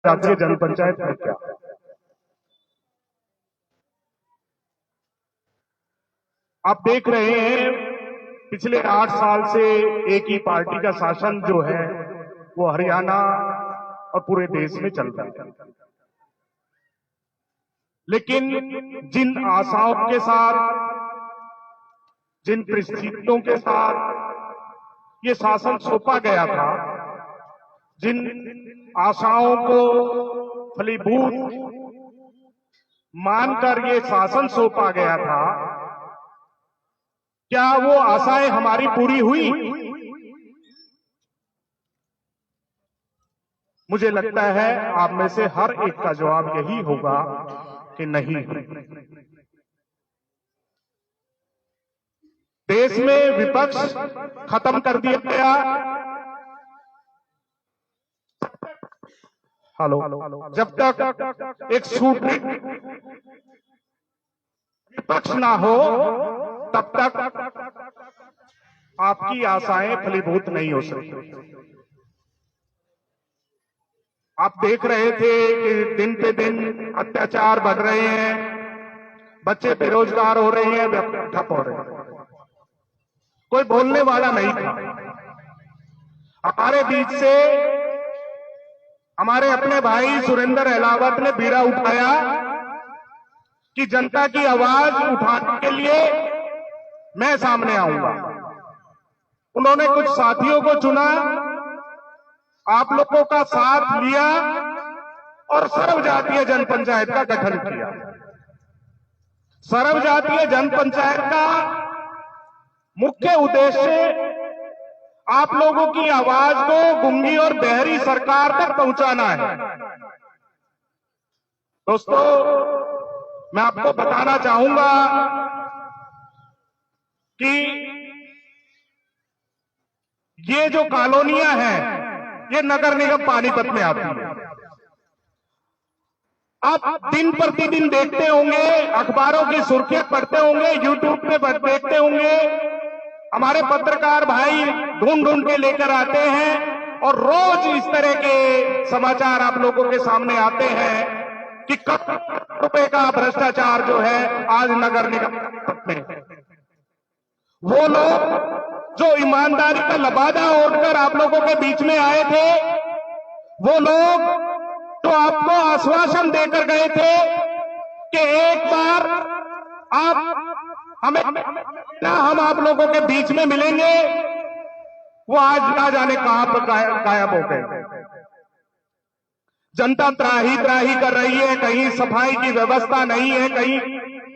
जातीय जन पंचायत है क्या? आप देख रहे हैं पिछले 8 साल से एक ही पार्टी का शासन जो है वो हरियाणा और पूरे देश में चल रहा है। लेकिन जिन आशाओं के साथ, जिन परिस्थितियों के साथ ये शासन सौंपा गया था, जिन आशाओं को फलीभूत मानकर ये शासन सौंपा गया था, क्या वो आशाएं हमारी पूरी हुई? मुझे लगता है आप में से हर एक का जवाब यही होगा कि नहीं। देश में विपक्ष खत्म कर दिया गया। हेलो, जब तक एक सूट विपक्ष ना हो तब तक आपकी आशाएं फलीभूत नहीं हो सकती। आप देख रहे थे कि दिन पे दिन अत्याचार बढ़ रहे हैं, बच्चे बेरोजगार हो रहे हैं, व्यापार ठप हो रहे हैं, कोई बोलने वाला नहीं था। हमारे बीच से हमारे अपने भाई सुरेंद्र अहलावत ने बीड़ा उठाया कि जनता की आवाज उठाने के लिए मैं सामने आऊंगा। उन्होंने कुछ साथियों को चुना, आप लोगों का साथ लिया और सर्वजातीय जन पंचायत का गठन किया। सर्वजातीय जन पंचायत का मुख्य उद्देश्य आप लोगों की आवाज को गूंगी और बहरी सरकार तक पहुंचाना है। दोस्तों, मैं आपको बताना चाहूंगा कि ये जो कॉलोनियां हैं ये नगर निगम पानीपत में आती है। आप दिन प्रतिदिन देखते होंगे, अखबारों की सुर्खियां पढ़ते होंगे, यूट्यूब पे देखते होंगे, हमारे पत्रकार भाई ढूंढ ढूंढ के लेकर आते हैं और रोज इस तरह के समाचार आप लोगों के सामने आते हैं कि करोड़ों रुपए का भ्रष्टाचार जो है आज नगर निगम में। वो लोग जो ईमानदारी का लबादा ओढ़कर आप लोगों के बीच में आए थे, वो लोग तो आपको आश्वासन देकर गए थे कि एक बार आप हमें हम आप लोगों के बीच में मिलेंगे, वो आज ना जाने कहां पर गायब हो गए। जनता त्राही त्राही कर रही है, कहीं सफाई की व्यवस्था नहीं है, कहीं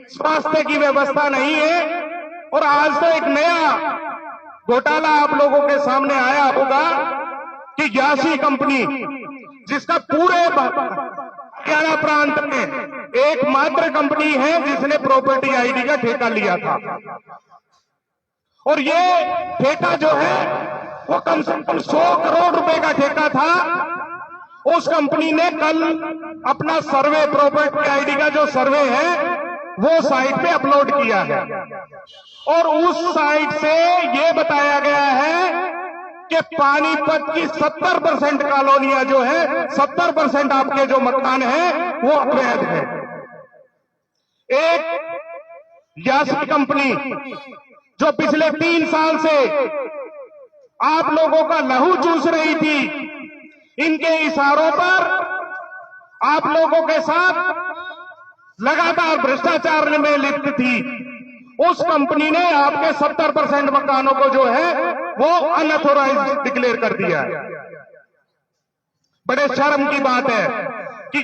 स्वास्थ्य की व्यवस्था नहीं है। और आज तो एक नया घोटाला आप लोगों के सामने आया होगा कि यासी कंपनी, जिसका पूरे हरियाणा प्रांत में एकमात्र कंपनी है जिसने प्रॉपर्टी आईडी का ठेका लिया था, और ये ठेका जो है वो कम से कम 100 करोड़ रुपए का ठेका था। उस कंपनी ने कल अपना सर्वे, प्रॉपर्टी आईडी का जो सर्वे है वो साइट पे अपलोड किया है, और उस साइट से ये बताया गया है कि पानीपत की 70% कॉलोनियां जो है, 70% आपके जो मकान हैं वो अवैध है। एक यासी कंपनी जो पिछले 3 साल से आप लोगों का लहू चूस रही थी, इनके इशारों पर आप लोगों के साथ लगातार भ्रष्टाचार में लिप्त थी, उस कंपनी ने आपके 70% मकानों को जो है वो अनऑथोराइज्ड डिक्लेयर कर दिया है। बड़े शर्म की बात है कि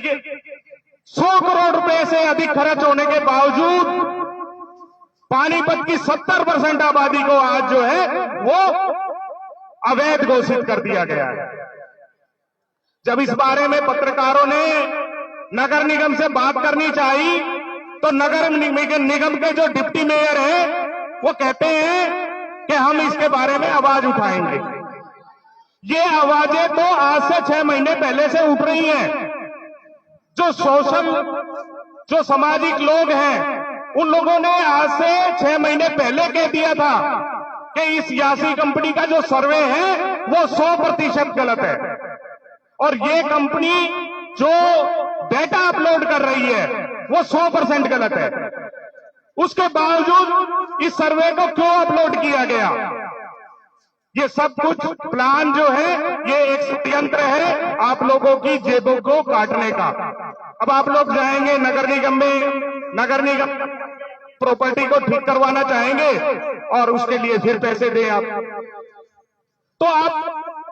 100 करोड़ रुपए से अधिक खर्च होने के बावजूद पानीपत की 70% आबादी को आज जो है वो अवैध घोषित कर दिया गया है। जब इस बारे में पत्रकारों ने नगर निगम से बात करनी चाहिए तो नगर निगम के जो डिप्टी मेयर हैं वो कहते हैं कि हम इसके बारे में आवाज उठाएंगे। ये आवाजें तो आज से 6 महीने पहले से उठ रही हैं। जो सामाजिक लोग हैं उन लोगों ने आज से 6 महीने पहले कह दिया था कि इस यासी कंपनी का जो सर्वे है वो 100% गलत है, और ये कंपनी जो डेटा अपलोड कर रही है वो 100% गलत है। उसके बावजूद इस सर्वे को क्यों अपलोड किया गया? ये सब कुछ प्लान जो है ये एक षड्यंत्र है आप लोगों की जेबों को काटने का। अब आप लोग जाएंगे नगर निगम में, नगर निगम प्रॉपर्टी को ठीक करवाना चाहेंगे और उसके लिए फिर पैसे दें आप। तो आप,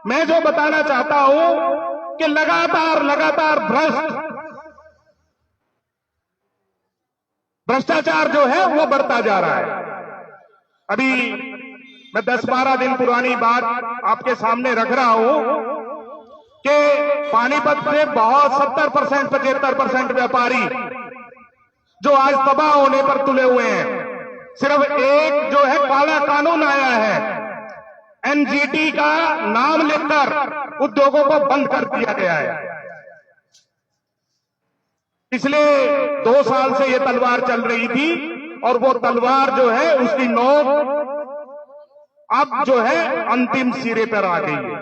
मैं जो बताना चाहता हूं कि लगातार भ्रष्टाचार जो है वो बढ़ता जा रहा है। अभी मैं 10-12 दिन पुरानी बात आपके सामने रख रहा हूं कि पानीपत से बहुत 70% 75% व्यापारी जो आज तबाह होने पर तुले हुए हैं। सिर्फ एक जो है काला कानून आया है, एनजीटी का नाम लेकर उद्योगों को बंद कर दिया गया है। पिछले 2 साल से ये तलवार चल रही थी और वो तलवार जो है उसकी नोक अब जो है अंतिम सिरे पर आ गई है।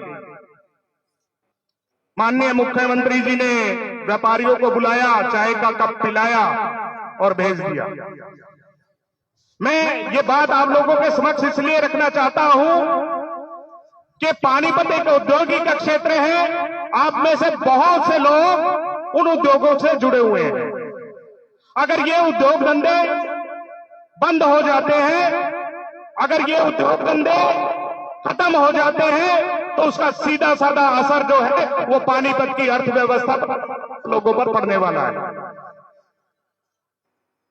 माननीय मुख्यमंत्री जी ने व्यापारियों को बुलाया, चाय का कप पिलाया और भेज दिया। मैं ये बात आप लोगों के समक्ष इसलिए रखना चाहता हूं कि पानीपत एक औद्योगिक क्षेत्र है। आप में से बहुत से लोग उन उद्योगों से जुड़े हुए हैं। अगर ये उद्योग धंधे बंद हो जाते हैं, अगर ये उद्योग धंधे खत्म हो जाते हैं तो उसका सीधा साधा असर जो है वो पानीपत की अर्थव्यवस्था पर लोगों पर पड़ने वाला है।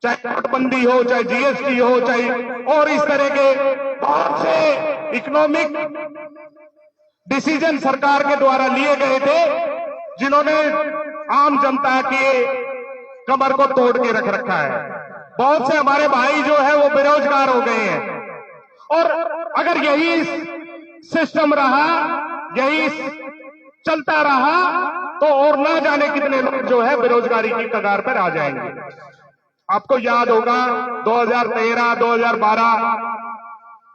चाहे नोटबंदी हो, चाहे जीएसटी हो, चाहे और इस तरह के बहुत से इकोनॉमिक डिसीजन सरकार के द्वारा लिए गए थे जिन्होंने आम जनता के कमर को तोड़ के रख रखा है। बहुत से हमारे भाई जो है वो बेरोजगार हो गए हैं और अगर यही सिस्टम रहा, यही चलता रहा तो और ना जाने कितने लोग जो है बेरोजगारी की कगार पर आ जाएंगे। आपको याद होगा 2013-2012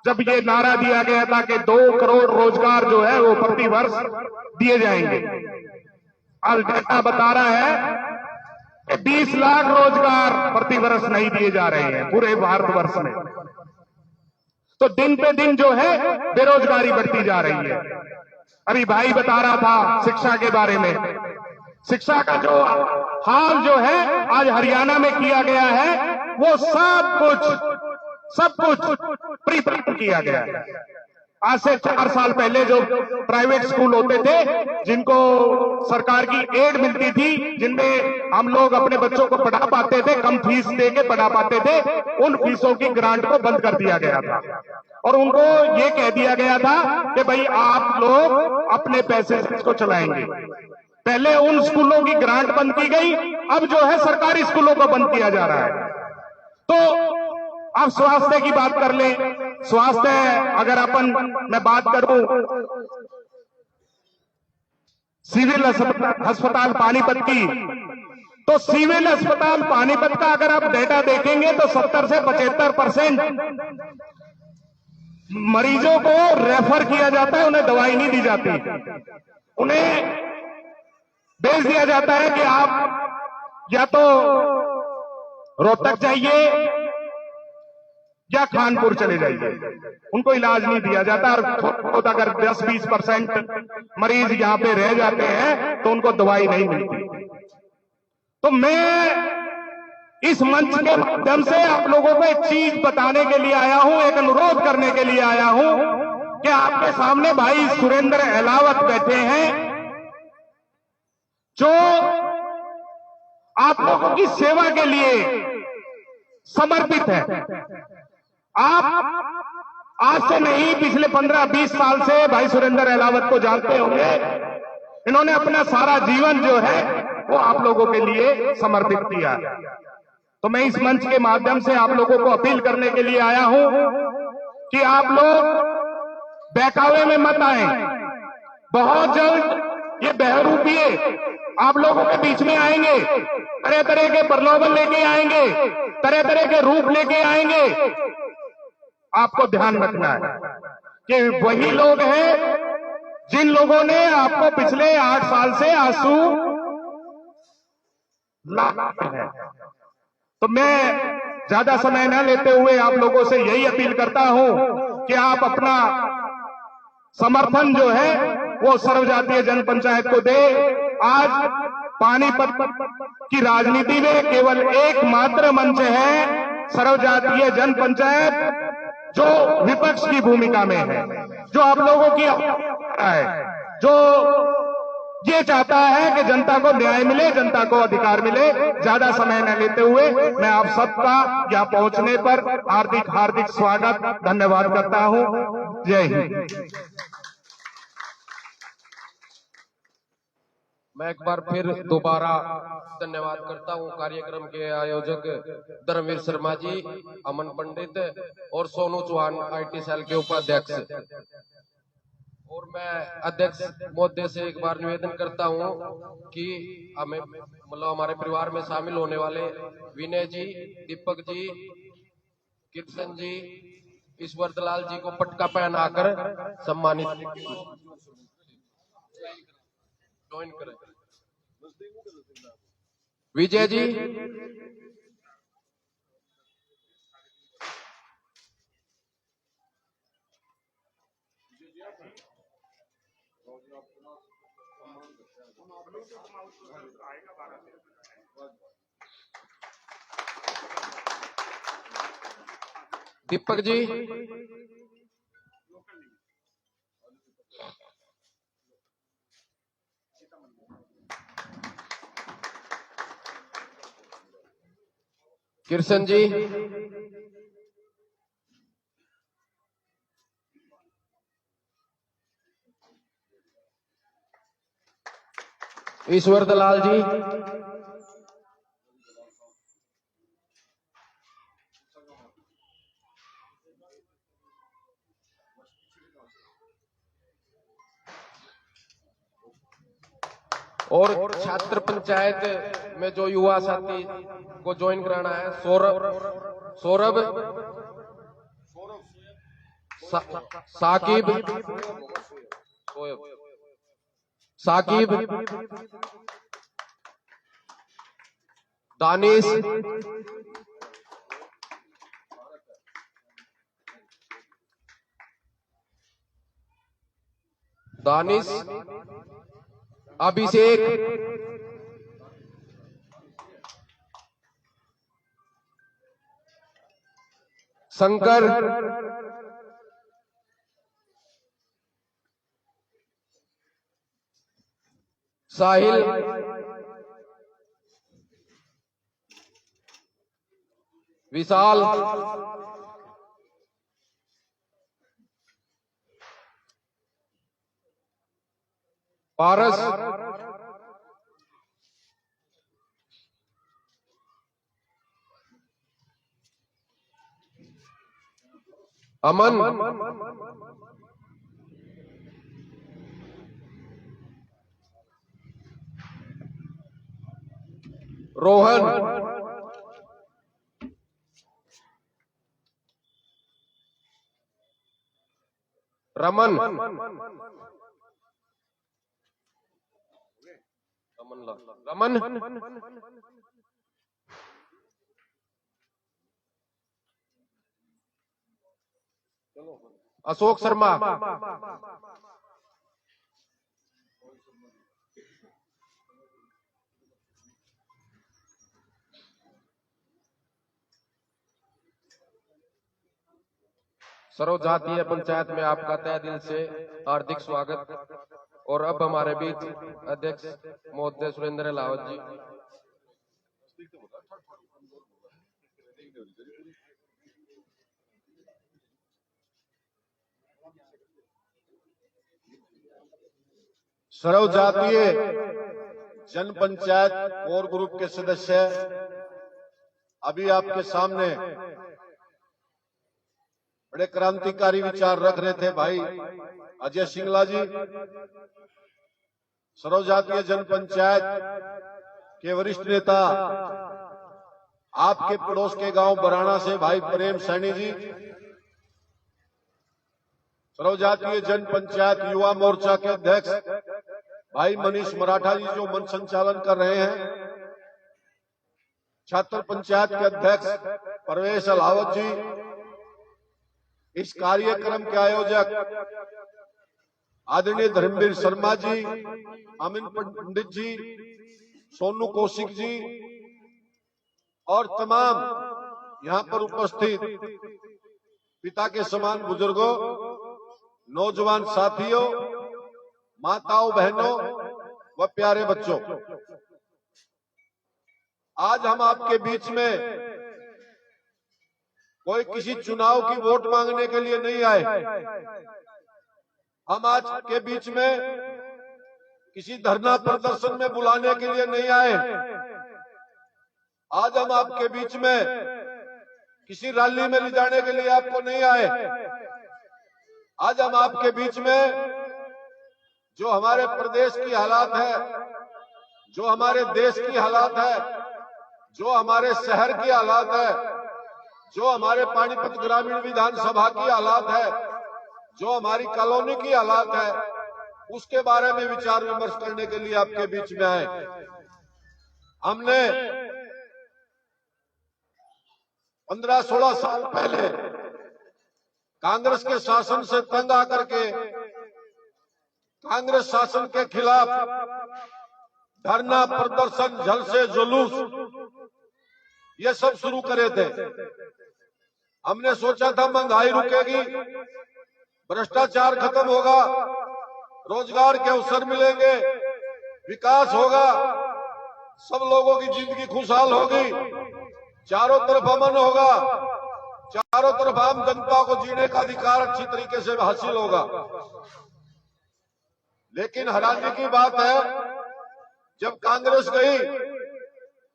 जब ये नारा दिया गया था कि 2 करोड़ रोजगार जो है वो प्रति वर्ष दिए जाएंगे। आज डेटा बता रहा है कि 20 लाख रोजगार प्रति वर्ष नहीं दिए जा रहे हैं पूरे भारतवर्ष में। तो दिन पे दिन जो है बेरोजगारी बढ़ती जा रही है। अभी भाई बता रहा था शिक्षा के बारे में। शिक्षा का जो हाल जो है आज हरियाणा में किया गया है वो सब कुछ प्री किया गया है। आज से 4 साल पहले जो प्राइवेट स्कूल होते थे जिनको सरकार की एड मिलती थी, जिनमें हम लोग अपने बच्चों को पढ़ा पाते थे, कम फीस देके पढ़ा पाते थे, उन फीसों की ग्रांट को बंद कर दिया गया था और उनको ये कह दिया गया था कि भाई आप लोग अपने पैसे से इसको चलाएंगे। पहले उन स्कूलों की ग्रांट बंद की गई, अब जो है सरकारी स्कूलों को बंद किया जा रहा है। तो अब स्वास्थ्य की बात कर लें। स्वास्थ्य अगर मैं बात करूं, सिविल अस्पताल पानीपत की, तो सिविल अस्पताल पानीपत का अगर आप डेटा देखेंगे तो 70 से 75% मरीजों को रेफर किया जाता है, उन्हें दवाई नहीं दी जाती। उन्हें भेज दिया जाता है कि आप या तो रोहतक जाइए या खानपुर चले जाइए, उनको इलाज नहीं दिया जाता। और अगर 10-20% मरीज यहां पे रह जाते हैं तो उनको दवाई नहीं मिलती। तो मैं इस मंच के माध्यम से आप लोगों को एक चीज बताने के लिए आया हूं, एक अनुरोध करने के लिए आया हूं कि आपके सामने भाई सुरेंद्र अहलावत बैठे हैं जो आप लोगों की सेवा के लिए समर्पित है। आप आज से नहीं, पिछले 15-20 साल से भाई सुरेंद्र अहलावत को जानते होंगे। इन्होंने अपना सारा जीवन जो है वो आप लोगों के लिए समर्पित किया। तो मैं इस मंच के माध्यम से आप लोगों को अपील करने के लिए आया हूं कि आप लोग बहकावे में मत आए। बहुत जल्द ये बहरूपिये आप लोगों के बीच में आएंगे, तरह तरह के प्रलोभन लेके आएंगे, तरह तरह के रूप लेके आएंगे। आपको ध्यान रखना है कि वही लोग हैं जिन लोगों ने आपको पिछले 8 साल से आंसू लाख है। तो मैं ज्यादा समय न लेते हुए आप लोगों से यही अपील करता हूं कि आप अपना समर्थन जो है वो सर्वजातीय जन पंचायत को दे। आज पानीपत की राजनीति में केवल एकमात्र मंच है सर्वजातीय जन पंचायत, जो विपक्ष की भूमिका में है, जो आप लोगों की है, जो ये चाहता है कि जनता को न्याय मिले, जनता को अधिकार मिले। ज्यादा समय न लेते हुए मैं आप सबका यहाँ पहुंचने पर हार्दिक हार्दिक स्वागत, धन्यवाद करता हूं। जय हिंद। मैं एक बार फिर दोबारा धन्यवाद करता हूं कार्यक्रम के आयोजक धर्मवीर शर्मा जी, अमन पंडित और सोनू चौहान आईटी सेल के उपाध्यक्ष। और मैं अध्यक्ष महोदय से एक बार निवेदन करता हूं कि हमें मतलब हमारे परिवार में शामिल होने वाले विनय जी, दीपक जी, कीर्तन जी, ईश्वर दलाल जी को पटका पहनाकर सम्मानित ज्वाइन करें। विजय जी, दीपक जी, किशन जी, ईश्वर दलाल जी, और छात्र पंचायत में जो युवा साथी को ज्वाइन कराना है, सौरभ, साकिब, दानिश, अभिषेक, शंकर, साहिल, विशाल, पारस, अमन, रोहन, रमन, अशोक शर्मा, सर्वजातीय पंचायत में आपका तहे दिल से हार्दिक स्वागत। और अब हमारे बीच अध्यक्ष महोदय सुरेंद्र लावत जी। सर्वजातीय जन पंचायत कोर ग्रुप के सदस्य अभी आपके सामने बड़े क्रांतिकारी विचार रख रहे थे भाई अजय सिंगला जी। सर्वजातीय जन पंचायत के वरिष्ठ नेता आपके पड़ोस के गांव बराना से भाई प्रेम सैनी जी। सर्वजातीय जन पंचायत युवा मोर्चा के अध्यक्ष भाई मनीष मराठा जी जो मंच संचालन कर रहे हैं। छात्र पंचायत के अध्यक्ष परवेश अलावत जी, इस कार्यक्रम के आयोजक आदरणीय धर्मवीर शर्मा जी, अमिन पंडित जी, सोनू कौशिक जी और तमाम यहां पर उपस्थित पिता के समान बुजुर्गों, नौजवान साथियों, माताओं, बहनों व प्यारे बच्चों, आज हम आपके बीच में कोई किसी चुनाव की वोट मांगने के लिए नहीं आए। हम आज के बीच में किसी धरना प्रदर्शन में बुलाने के लिए नहीं आए। आज हम आपके बीच में किसी रैली में ले जाने के लिए आपको नहीं आए। आज हम आपके बीच में जो हमारे प्रदेश की हालात है, जो हमारे देश की हालात है, जो हमारे शहर की हालात है, जो हमारे पानीपत ग्रामीण विधानसभा की हालात है, जो हमारी कॉलोनी की हालात है, उसके बारे में विचार विमर्श करने के लिए आपके बीच में आए। हमने 15-16 साल पहले कांग्रेस के शासन से तंग आकर के कांग्रेस शासन के खिलाफ धरना प्रदर्शन, जलसे, जुलूस ये सब शुरू करे थे। हमने सोचा था महंगाई रुकेगी, भ्रष्टाचार खत्म होगा, रोजगार के अवसर मिलेंगे, विकास होगा, सब लोगों की जिंदगी खुशहाल होगी, चारों तरफ अमन होगा, चारों तरफ आम जनता को जीने का अधिकार अच्छी तरीके से हासिल होगा। लेकिन हैरानी की बात है, जब कांग्रेस गई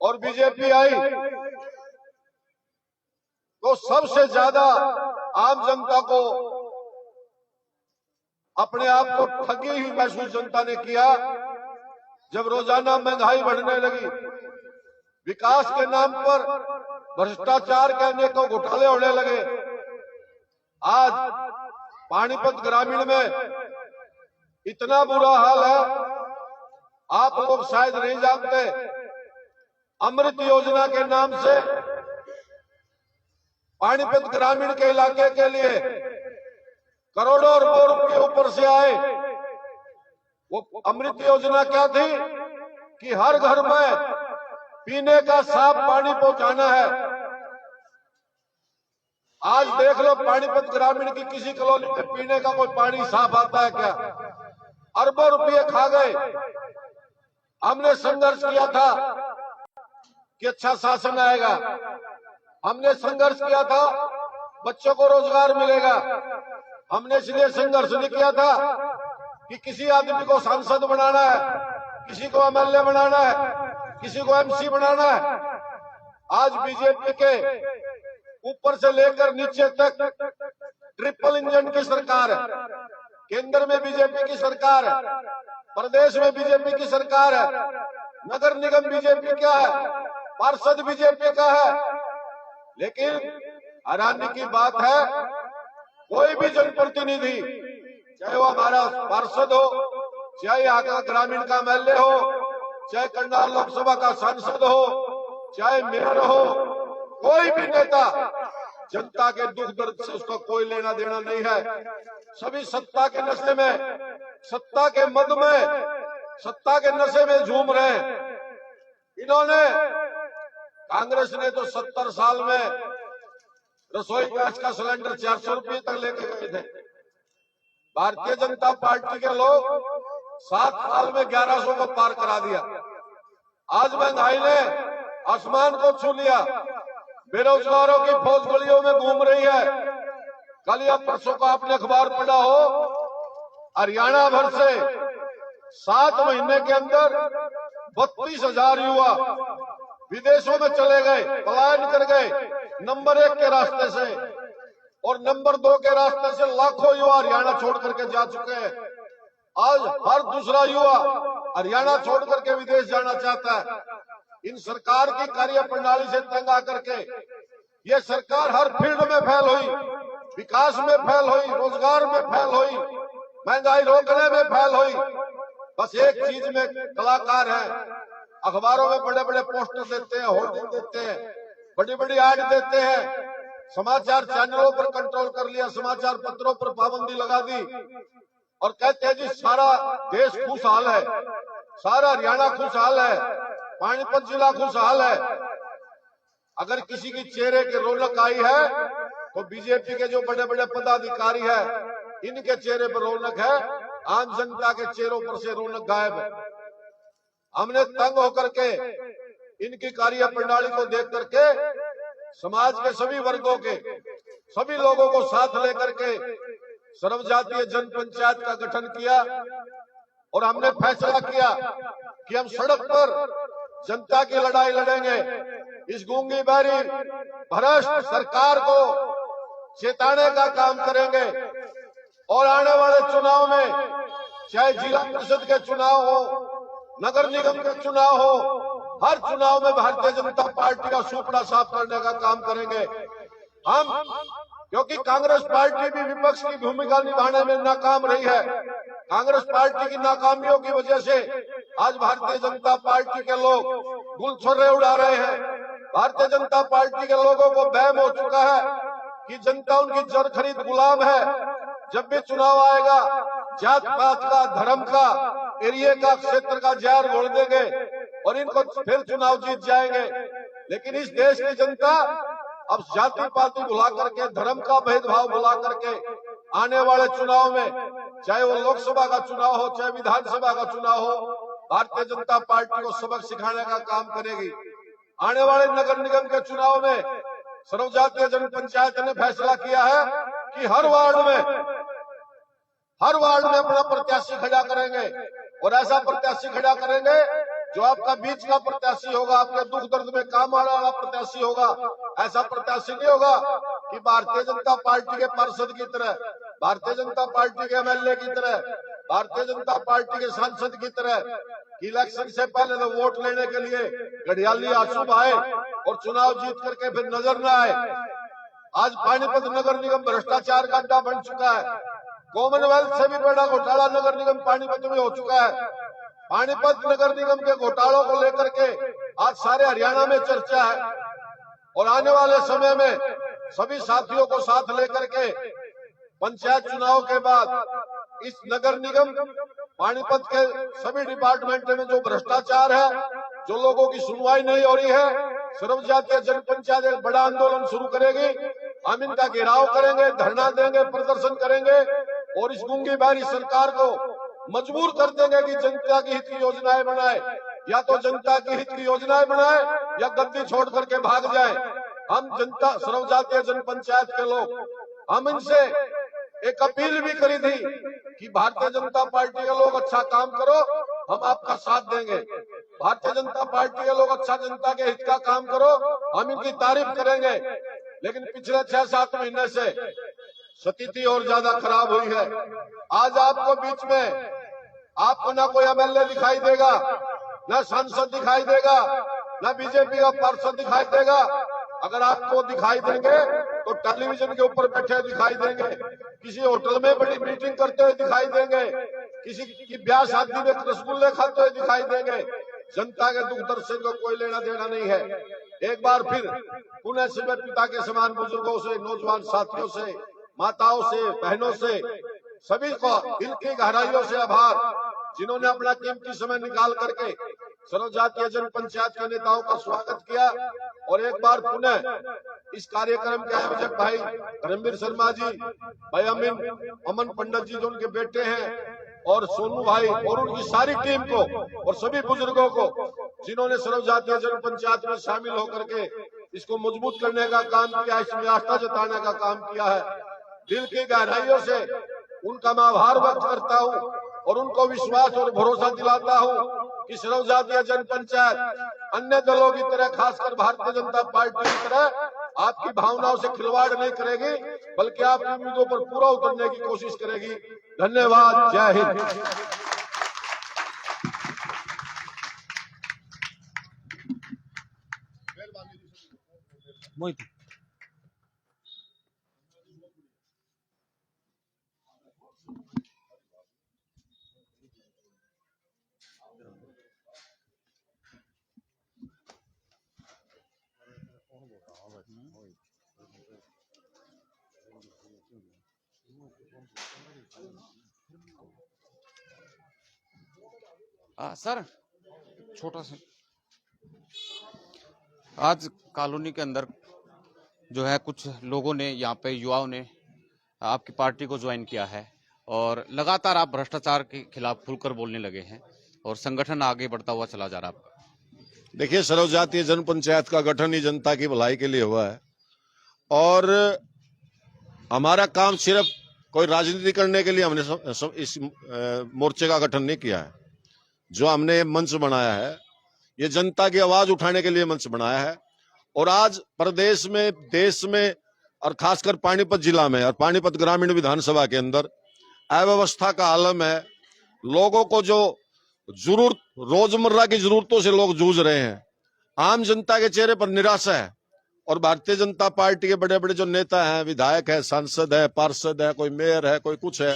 और बीजेपी आई तो सबसे ज्यादा आम जनता को, अपने आप को ठगी हुई महसूस जनता ने किया जब रोजाना महंगाई बढ़ने लगी, विकास के नाम पर भ्रष्टाचार के अनेकों घोटाले होने लगे। आज पानीपत ग्रामीण में इतना बुरा हाल है, आप लोग शायद नहीं जानते, अमृत योजना के नाम से पानीपत ग्रामीण के इलाके के लिए करोड़ों अरबों रुपये ऊपर से आए। वो अमृत योजना क्या थी कि हर घर में पीने का साफ पानी पहुंचाना है। आज देख लो पानीपत ग्रामीण की किसी कॉलोनी में पीने का कोई पानी साफ आता है क्या? अरबों रुपये खा गए। हमने संघर्ष किया था कि अच्छा शासन आएगा, हमने संघर्ष किया था बच्चों को रोजगार मिलेगा, हमने इसलिए संघर्ष नहीं किया था कि किसी आदमी को सांसद बनाना है, किसी को एमएलए बनाना है, किसी को एमसी बनाना है। आज बीजेपी के ऊपर से लेकर नीचे तक ट्रिपल इंजन की सरकार है। केंद्र में बीजेपी की सरकार है, प्रदेश में बीजेपी की सरकार है, नगर निगम बीजेपी का है, पार्षद बीजेपी का है। लेकिन हैरानी की बात है, कोई भी जनप्रतिनिधि, चाहे वो हमारा पार्षद हो, चाहे यहाँ का ग्रामीण का एमएलए हो, चाहे करनाल लोकसभा का सांसद हो, चाहे मेयर हो, कोई भी नेता जनता के दुख दर्द से उसका कोई लेना देना नहीं है। सभी सत्ता के नशे में, सत्ता के मद में, सत्ता के नशे में झूम रहे हैं। इन्होंने, कांग्रेस ने तो 70 साल में रसोई गैस का सिलेंडर 400 रुपये तक लेके गए थे। भारतीय जनता पार्टी के लोग 7 साल में 1100 को पार करा दिया। आज महंगाई ने आसमान को छू लिया, बेरोजगारों की फौज गलियों में घूम रही है। कल या परसों को आपने अखबार पढ़ा हो, हरियाणा भर से 7 महीने के अंदर 32,000 युवा विदेशों में चले गए, पलायन कर गए, नंबर 1 के रास्ते से, और नंबर 2 के रास्ते से लाखों युवा हरियाणा छोड़ करके जा चुके हैं। आज हर दूसरा युवा हरियाणा छोड़ करके विदेश जाना चाहता है। इन सरकार की कार्य प्रणाली से तंग आकर के ये सरकार हर फील्ड में फेल हुई, विकास में फेल हुई, रोजगार में फेल हुई, महंगाई रोकने में फेल हुई। बस एक चीज में कलाकार है, अखबारों में बड़े बड़े पोस्टर देते हैं, होर्डिंग देते हैं, बड़ी बड़ी ऐड देते हैं, समाचार चैनलों पर कंट्रोल कर लिया, समाचार पत्रों पर पाबंदी लगा दी और कहते हैं जी सारा देश खुशहाल है, सारा हरियाणा खुशहाल है, पानीपत जिला खुशहाल है। अगर किसी की चेहरे की रौनक आई है तो बीजेपी के जो बड़े बड़े पदाधिकारी है इनके चेहरे पर रौनक है, आम जनता के चेहरों पर से रौनक गायब है। हमने तंग होकर के इनकी कार्य प्रणाली को देख करके समाज के सभी वर्गों के सभी लोगों को साथ लेकर के सर्वजातीय जन पंचायत का गठन किया और हमने फैसला किया कि हम सड़क पर जनता की लड़ाई लड़ेंगे। इस गूंगी बहरी भ्रष्ट सरकार को चेताने का काम करेंगे और आने वाले चुनाव में चाहे जिला परिषद के चुनाव हो, नगर निगम के चुनाव हो, हर चुनाव में भारतीय जनता पार्टी का सुपड़ा साफ करने का काम करेंगे हम, क्योंकि कांग्रेस पार्टी भी विपक्ष की भूमिका निभाने में नाकाम रही है। कांग्रेस पार्टी की नाकामियों की वजह से आज भारतीय जनता पार्टी के लोग गुलछर्रे उड़ा रहे हैं। भारतीय जनता पार्टी के लोगों को वहम हो चुका है कि जनता उनकी जर खरीद गुलाम है। जब भी चुनाव आएगा जात पात का, धर्म का, एरिया का, क्षेत्र का जहर घोल देंगे और इनको फिर चुनाव जीत जाएंगे। लेकिन इस देश की जनता अब जाति पाति भुला करके, धर्म का भेदभाव भुला करके आने वाले चुनाव में, चाहे वो लोकसभा का चुनाव हो चाहे विधानसभा का चुनाव हो, भारतीय जनता पार्टी को सबक सिखाने का काम करेगी। आने वाले नगर निगम के चुनाव में सर्वजातीय जन पंचायत ने फैसला किया है कि हर वार्ड में अपना प्रत्याशी खड़ा करेंगे और ऐसा प्रत्याशी खड़ा करेंगे जो आपका बीच का प्रत्याशी होगा, आपके दुख दर्द में काम आने वाला प्रत्याशी होगा। ऐसा प्रत्याशी नहीं होगा कि भारतीय जनता पार्टी के पार्षद की तरह, भारतीय जनता पार्टी के एमएलए की तरह, भारतीय जनता पार्टी के सांसद की तरह कि इलेक्शन से पहले तो वोट लेने के लिए घड़ियाली आंसू बहाए और चुनाव जीत करके फिर नजर न आए। आज पानीपत नगर निगम भ्रष्टाचार का अड्डा बन चुका है। कॉमनवेल्थ से भी बड़ा घोटाला नगर निगम पानीपत में हो चुका है। पानीपत नगर निगम के घोटालों को लेकर के आज सारे हरियाणा में चर्चा है और आने वाले समय में सभी साथियों को साथ लेकर के पंचायत चुनाव के बाद इस नगर निगम पानीपत के सभी डिपार्टमेंट में जो भ्रष्टाचार है, जो लोगों की सुनवाई नहीं हो रही है, सर्वजातीय जन पंचायत एक बड़ा आंदोलन शुरू करेगी। हम इनका घेराव करेंगे, धरना देंगे, प्रदर्शन करेंगे और इस गूंगी बहरी सरकार को मजबूर कर देंगे कि जनता की हित की योजनाएं बनाए, या तो जनता की हित की योजनाएं बनाए या गद्दी छोड़ करके भाग जाए। हम जनता सर्वजातीय जन पंचायत के लोग, हम इनसे एक अपील भी करी थी कि भारतीय जनता पार्टी के लोग अच्छा काम करो, हम आपका साथ देंगे। भारतीय जनता पार्टी के लोग अच्छा जनता के हित का काम करो, हम इनकी तारीफ करेंगे। लेकिन पिछले 6-7 महीने से स्थिति और ज्यादा खराब हुई है। आज आपको बीच में आपको ना कोई एमएलए दिखाई देगा, ना सांसद दिखाई देगा, ना बीजेपी का पार्षद दिखाई देगा। अगर आपको दिखाई देंगे तो टेलीविजन के ऊपर बैठे दिखाई देंगे, किसी होटल में बड़ी मीटिंग करते हुए दिखाई देंगे, किसी की ब्याह शादी में रसगुल्ले खाते हुए दिखाई देंगे। जनता के दुख दर्द से कोई लेना देना नहीं है। एक बार फिर पुनः से मैं पिता के समान बुजुर्गों से, नौजवान साथियों से, माताओं से, बहनों से, सभी को दिल की गहराइयों से आभार, जिन्होंने अपना कीमती समय निकाल करके सर्वजातीय जन पंचायत के नेताओं का स्वागत किया। और एक बार पुनः इस कार्यक्रम के आयोजक भाई धर्मवीर शर्मा जी, भाई अमन पंडित जी जो उनके बेटे हैं, और सोनू भाई और उनकी सारी टीम को और सभी बुजुर्गों को जिन्होंने सर्वजातीय जन पंचायत में शामिल होकर के इसको मजबूत करने का काम किया, इसमें आस्था जताने का काम किया है, दिल की गहराइयों से उनका मैं आभार व्यक्त करता हूं और उनको विश्वास और भरोसा दिलाता हूं कि सर्वजातीय जन पंचायत अन्य दलों की तरह, खासकर भारतीय जनता पार्टी की तरह आपकी भावनाओं से खिलवाड़ नहीं करेगी, बल्कि आपकी उम्मीदों पर पूरा उतरने की कोशिश करेगी। धन्यवाद। जय हिंद। मोहित सर, छोटा सा आज कॉलोनी के अंदर जो है कुछ लोगों ने, यहाँ पे युवाओं ने आपकी पार्टी को ज्वाइन किया है और लगातार आप भ्रष्टाचार के खिलाफ खुलकर बोलने लगे हैं और संगठन आगे बढ़ता हुआ चला जा रहा है आपका। देखिए, सर्व जातीय जन पंचायत का गठन ही जनता की भलाई के लिए हुआ है और हमारा काम सिर्फ कोई राजनीति करने के लिए हमने इस मोर्चे का गठन नहीं किया है। जो हमने मंच बनाया है, ये जनता की आवाज उठाने के लिए मंच बनाया है। और आज प्रदेश में, देश में और खासकर पानीपत जिला में और पानीपत ग्रामीण विधानसभा के अंदर अव्यवस्था का आलम है। लोगों को जो जरूरत, रोजमर्रा की जरूरतों से लोग जूझ रहे हैं। आम जनता के चेहरे पर निराशा है और भारतीय जनता पार्टी के बड़े बड़े जो नेता हैं, विधायक है, सांसद है, पार्षद है, कोई मेयर है, कोई कुछ है,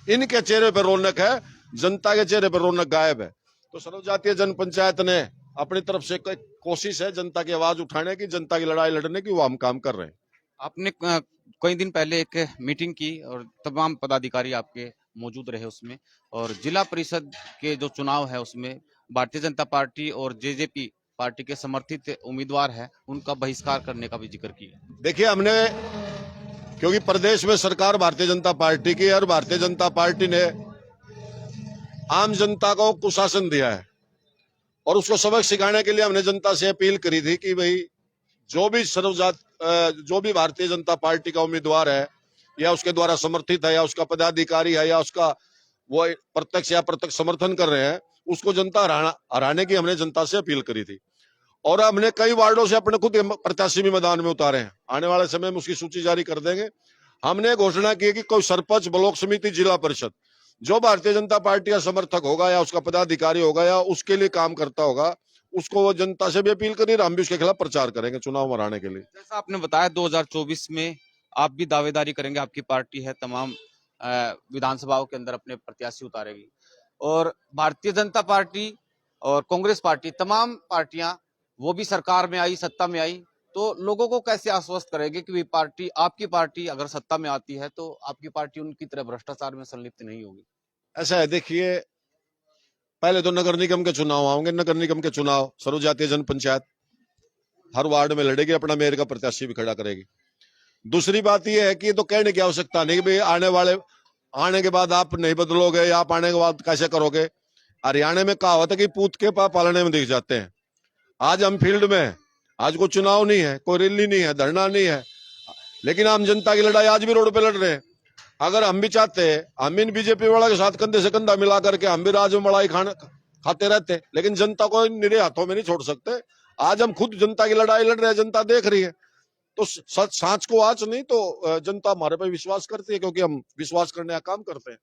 इनके चेहरे पर रौनक है, जनता के चेहरे पर रौनक गायब है। तो सर्व जातीय जन पंचायत ने अपनी तरफ से कोशिश है जनता की आवाज उठाने की, जनता की लड़ाई लड़ने की, वो हम काम कर रहे हैं। आपने कई दिन पहले एक मीटिंग की और तमाम पदाधिकारी आपके मौजूद रहे उसमें, और जिला परिषद के जो चुनाव है उसमें भारतीय जनता पार्टी और जेजेपी पार्टी के समर्थित उम्मीदवार है, उनका बहिष्कार करने का भी जिक्र किया। देखिए, हमने, क्योंकि प्रदेश में सरकार भारतीय जनता पार्टी की है और भारतीय जनता पार्टी ने आम जनता को कुशासन दिया है और उसको सबक सिखाने के लिए हमने जनता से अपील करी थी कि भाई जो भी भारतीय जनता पार्टी का उम्मीदवार है या उसके द्वारा समर्थित है या उसका पदाधिकारी है या उसका वो प्रत्यक्ष या अप्रत्यक्ष समर्थन कर रहे हैं, उसको जनता हराने की हमने जनता से अपील करी थी। और हमने कई वार्डों से अपने खुद प्रत्याशी भी मैदान में उतारे हैं। आने वाले समय में उसकी सूची जारी कर देंगे। हमने घोषणा की है कि कोई सरपंच, ब्लॉक समिति, जिला परिषद जो भारतीय जनता पार्टी का समर्थक होगा या उसका पदाधिकारी होगा या उसके लिए काम करता होगा, उसको वो जनता से भी अपील करिए, हम भी उसके खिलाफ प्रचार करेंगे चुनाव में हराने के लिए। जैसा आपने बताया 2024 में आप भी दावेदारी करेंगे, आपकी पार्टी है तमाम विधानसभाओं के अंदर अपने प्रत्याशी उतारेगी, और भारतीय जनता पार्टी और कांग्रेस पार्टी, तमाम पार्टियां वो भी सरकार में आई, सत्ता में आई, तो लोगों को कैसे आश्वस्त करेंगे कि पार्टी, आपकी पार्टी अगर सत्ता में आती है तो आपकी पार्टी उनकी तरह भ्रष्टाचार में संलिप्त नहीं होगी? ऐसा है, देखिए, पहले तो नगर निगम के चुनाव आएंगे। नगर निगम के चुनाव सर्व जातीय जन पंचायत हर वार्ड में लड़ेगी, अपना मेयर का प्रत्याशी भी खड़ा करेगी। दूसरी बात यह है कि ये तो कहने की आवश्यकता नहीं कि भाई आने के बाद आप नहीं बदलोगे या आप आने के बाद कैसे करोगे। हरियाणा में कहावत है कि पूत के पाप पालने में दिख जाते हैं। आज हम फील्ड में हैं, आज कोई चुनाव नहीं है, कोई रैली नहीं है, धरना नहीं है, लेकिन आम जनता की लड़ाई आज भी रोड पे लड़ रहे हैं। अगर हम भी चाहते हैं, हम इन बीजेपी वाला के साथ कंधे से कंधा मिला करके हम भी राज में मलाई खाते रहते, लेकिन जनता को निरे हाथों में नहीं छोड़ सकते। आज हम खुद जनता की लड़ाई लड़ रहे हैं, जनता देख रही है। तो सांच को आज नहीं तो जनता हमारे पे विश्वास करती है, क्योंकि हम विश्वास करने का काम करते हैं।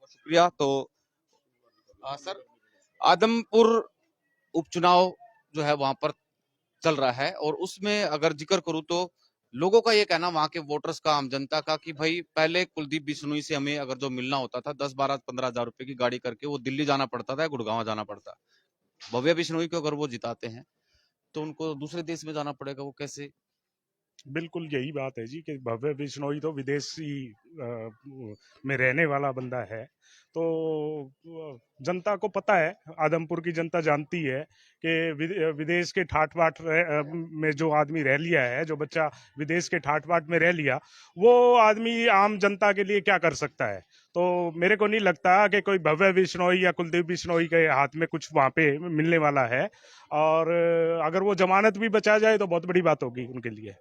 शुक्रिया। तो सर, आदमपुर उपचुनाव जो है वहां पर चल रहा है और उसमें अगर जिक्र करूं तो लोगों का ये कहना, वहां के वोटर्स का, आम जनता का, कि भाई पहले कुलदीप बिश्नोई से हमें अगर जो मिलना होता था 10, 12, 15 हजार रुपए की गाड़ी करके वो दिल्ली जाना पड़ता था, गुड़गांव जाना पड़ता। भव्य बिश्नोई को अगर वो जिताते हैं तो उनको दूसरे देश में जाना पड़ेगा, वो कैसे? बिल्कुल यही बात है जी कि भव्य बिश्नोई तो विदेशी में रहने वाला बंदा है, तो जनता को पता है, आदमपुर की जनता जानती है कि विदेश के ठाट बाट में जो आदमी रह लिया है, जो बच्चा विदेश के ठाट बाट में रह लिया, वो आदमी आम जनता के लिए क्या कर सकता है। तो मेरे को नहीं लगता कि कोई भव्य बिश्नोई या कुलदीप बिश्नोई के हाथ में कुछ वहां पे मिलने वाला है, और अगर वो जमानत भी बचा जाए तो बहुत बड़ी बात होगी उनके लिए।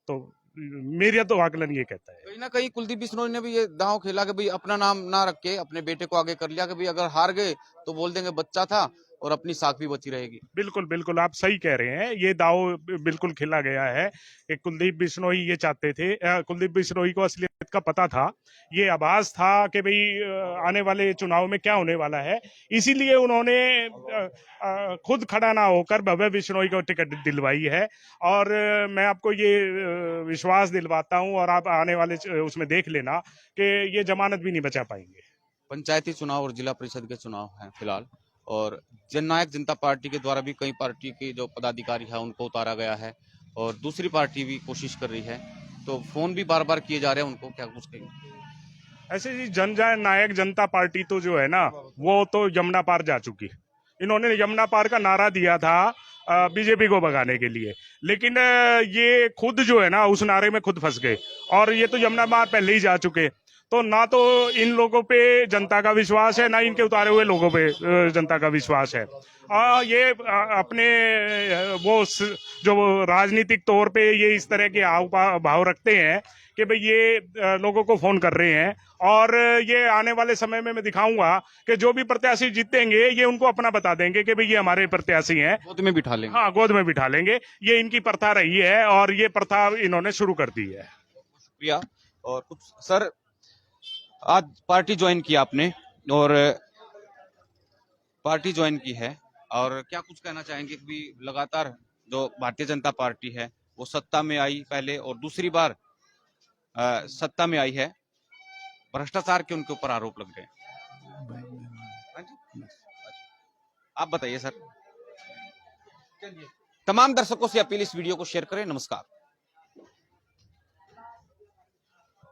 तो मेरा तो आकलन ये कहता है। कहीं ना कहीं कुलदीप बिश्नोई ने भी ये दांव खेला कि भाई अपना नाम ना रख के अपने बेटे को आगे कर लिया कि भाई अगर हार गए तो बोल देंगे बच्चा था और अपनी साख भी बची रहेगी। बिल्कुल बिल्कुल, आप सही कह रहे हैं, ये दाव बिल्कुल खेला गया है कि कुलदीप बिश्नोई ये चाहते थे, कुलदीप बिश्नोई को असलियत का पता था, ये आभास था कि भाई आने वाले चुनाव में क्या होने वाला है, इसीलिए उन्होंने खुद खड़ा ना होकर भव्य बिश्नोई को टिकट दिलवाई है। और मैं आपको ये विश्वास दिलवाता हूं, और आप आने वाले उसमें देख लेना कि ये जमानत भी नहीं बचा पाएंगे। पंचायती चुनाव और जिला परिषद के चुनाव हैं फिलहाल, और जननायक जनता पार्टी के द्वारा भी कई पार्टी के जो पदाधिकारी है उनको उतारा गया है, और दूसरी पार्टी भी कोशिश कर रही है, तो फोन भी बार बार किए जा रहे हैं उनको, क्या कुछ कहेंगे? ऐसे जी नायक जनता पार्टी तो जो है ना, वो तो यमुना पार जा चुकी। इन्होंने यमुना पार का नारा दिया था बीजेपी को भगाने के लिए, लेकिन ये खुद जो है ना उस नारे में खुद फंस गए, और ये तो यमुना पार पहले ही जा चुके। तो ना तो इन लोगों पे जनता का विश्वास है, ना इनके उतारे हुए लोगों पे जनता का विश्वास है। ये अपने जो राजनीतिक तौर पे ये इस तरह के भाव रखते हैं कि भाई ये लोगों को फोन कर रहे हैं, और ये आने वाले समय में मैं दिखाऊंगा कि जो भी प्रत्याशी जीतेंगे ये उनको अपना बता देंगे कि भाई ये हमारे प्रत्याशी हैं, गोद में बिठा लेंगे। हाँ गोद में बिठा लेंगे। ये इनकी प्रथा रही है और ये प्रथा इन्होंने शुरू कर दी है। शुक्रिया। और कुछ सर, आज पार्टी ज्वाइन की आपने, और पार्टी ज्वाइन की है, और क्या कुछ कहना चाहेंगे कि लगातार जो भारतीय जनता पार्टी है वो सत्ता में आई पहले और दूसरी बार सत्ता में आई है, भ्रष्टाचार के उनके ऊपर आरोप लग रहे हैं। हाँ जी? आप बताइए सर। तमाम दर्शकों से अपील, इस वीडियो को शेयर करें। नमस्कार।